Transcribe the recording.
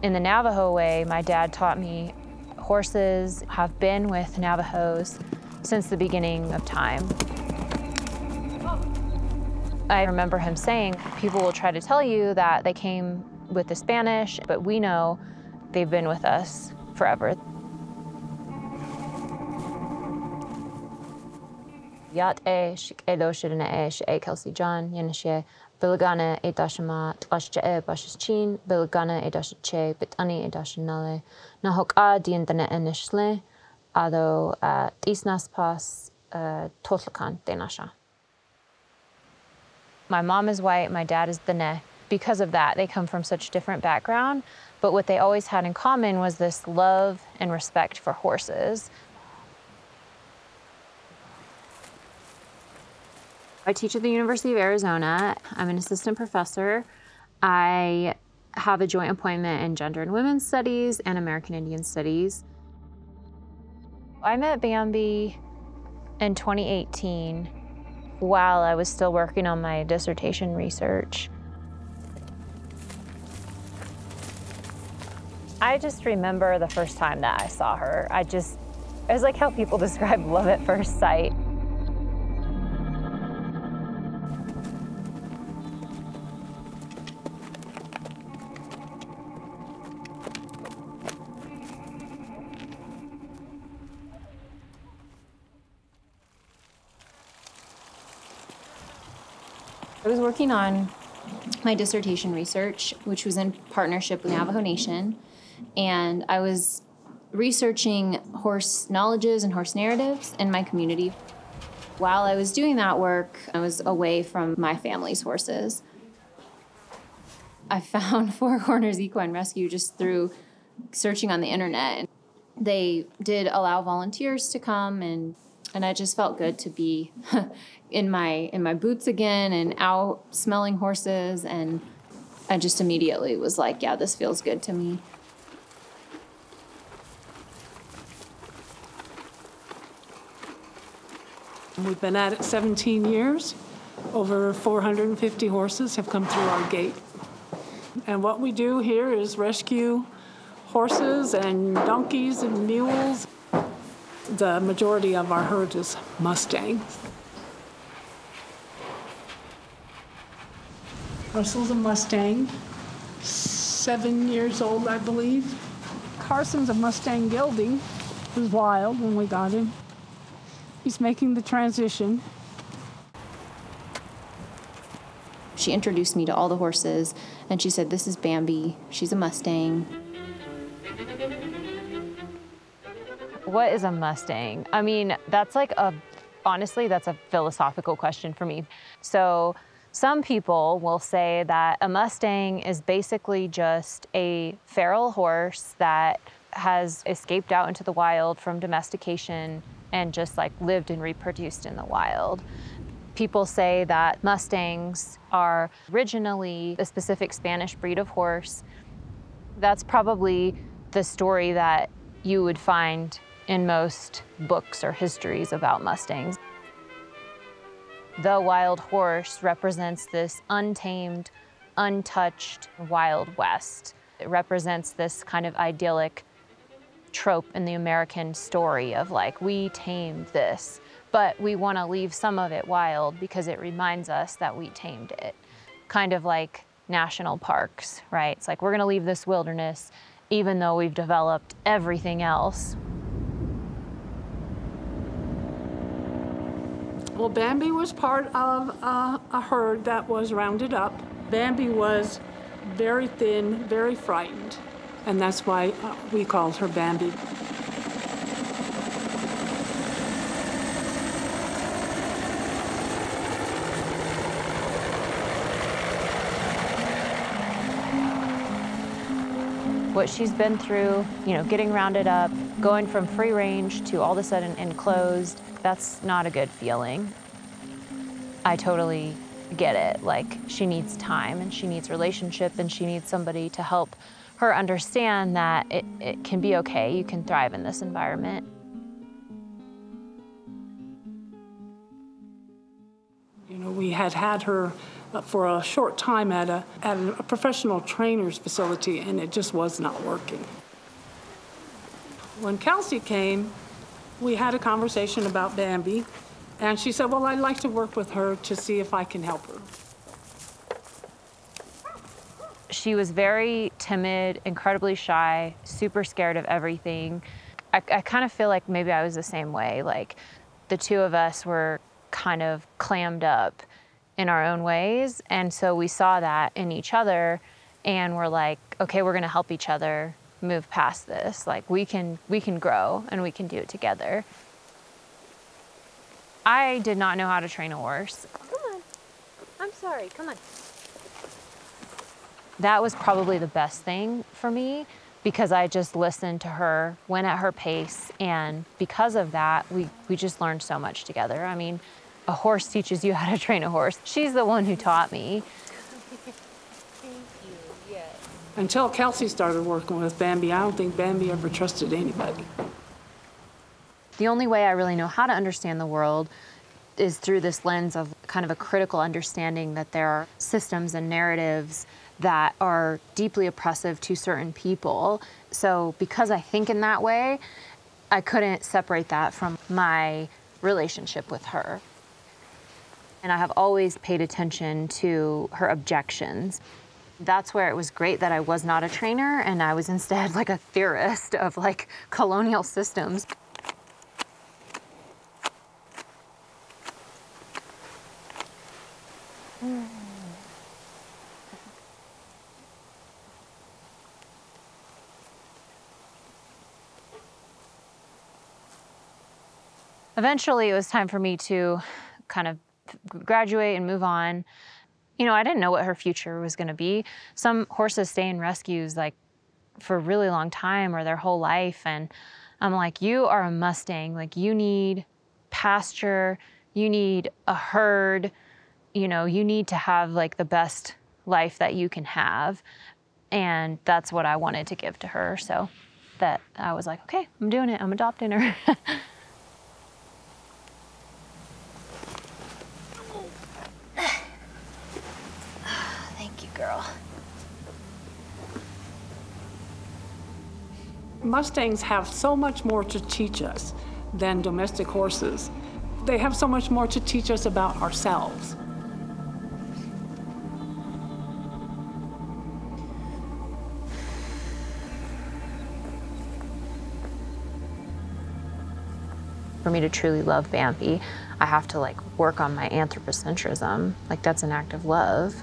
In the Navajo way, my dad taught me horses have been with Navajos since the beginning of time. I remember him saying, people will try to tell you that they came with the Spanish, but we know they've been with us forever. Yat Kelsey John, Yenishe, Bilagana Edashama, Twashche Bashchin, Bilagana Edashe, Bitani Edashinale, Nahoka Dientane Enishle, Ado Tisnas Pas, Totlakan Denasha. My mom is white, my dad is Diné. Because of that, they come from such different background, but what they always had in common was this love and respect for horses. I teach at the University of Arizona. I'm an assistant professor. I have a joint appointment in Gender and Women's Studies and American Indian Studies. I met Bambi in 2018 while I was still working on my dissertation research. I just remember the first time that I saw her. It was like how people describe love at first sight. I was working on my dissertation research, which was in partnership with Navajo Nation, and I was researching horse knowledges and horse narratives in my community. While I was doing that work, I was away from my family's horses. I found Four Corners Equine Rescue just through searching on the internet. They did allow volunteers to come, and I just felt good to be in my boots again and out smelling horses, and I just immediately was like, yeah, this feels good to me. We've been at it 17 years. Over 450 horses have come through our gate. And what we do here is rescue horses and donkeys and mules. The majority of our herd is Mustangs. Russell's a Mustang, 7 years old, I believe. Carson's a Mustang gelding. It was wild when we got him. He's making the transition. She introduced me to all the horses, and she said, this is Bambi. She's a Mustang. What is a Mustang? I mean, honestly, that's a philosophical question for me. So some people will say that a Mustang is basically just a feral horse that has escaped out into the wild from domestication and just lived and reproduced in the wild. People say that Mustangs are originally a specific Spanish breed of horse. That's probably the story that you would find in most books or histories about Mustangs. The wild horse represents this untamed, untouched Wild West. It represents this kind of idyllic trope in the American story of we tamed this, but we want to leave some of it wild because it reminds us that we tamed it. Kind of like national parks, right? It's we're going to leave this wilderness even though we've developed everything else. Well, Bambi was part of a herd that was rounded up. Bambi was very thin, very frightened, and that's why we called her Bambi. What she's been through, getting rounded up, going from free range to all of a sudden enclosed, that's not a good feeling. I totally get it. She needs time and she needs relationship and she needs somebody to help her understand that it can be okay, you can thrive in this environment. We had her for a short time at a professional trainer's facility, and it just was not working. When Kelsey came, we had a conversation about Bambi, and she said, well, I'd like to work with her to see if I can help her. She was very timid, incredibly shy, super scared of everything. I kind of feel like maybe I was the same way. Like, the two of us were kind of clammed up in our own ways, and so we saw that in each other, and we're like, okay, we're gonna help each other move past this. Like, we can grow, and we can do it together. I did not know how to train a horse. Come on, I'm sorry, come on. That was probably the best thing for me, because I just listened to her, went at her pace, and because of that, we just learned so much together. I mean, a horse teaches you how to train a horse. She's the one who taught me. Thank you, yes. Until Kelsey started working with Bambi, I don't think Bambi ever trusted anybody. The only way I really know how to understand the world is through this lens of kind of a critical understanding that there are systems and narratives that are deeply oppressive to certain people. So because I think in that way, I couldn't separate that from my relationship with her. And I have always paid attention to her objections. That's where it was great that I was not a trainer and I was instead like a theorist of like colonial systems. Eventually, it was time for me to kind of graduate and move on. You know, I didn't know what her future was going to be. Some horses stay in rescues like for a really long time or their whole life. And I'm like, you are a Mustang. Like, you need pasture, you need a herd, you know, you need to have like the best life that you can have. And that's what I wanted to give to her. So that I was like, okay, I'm doing it. I'm adopting her. Girl. Mustangs have so much more to teach us than domestic horses. They have so much more to teach us about ourselves. For me to truly love Bambi, I have to like work on my anthropocentrism. Like, that's an act of love.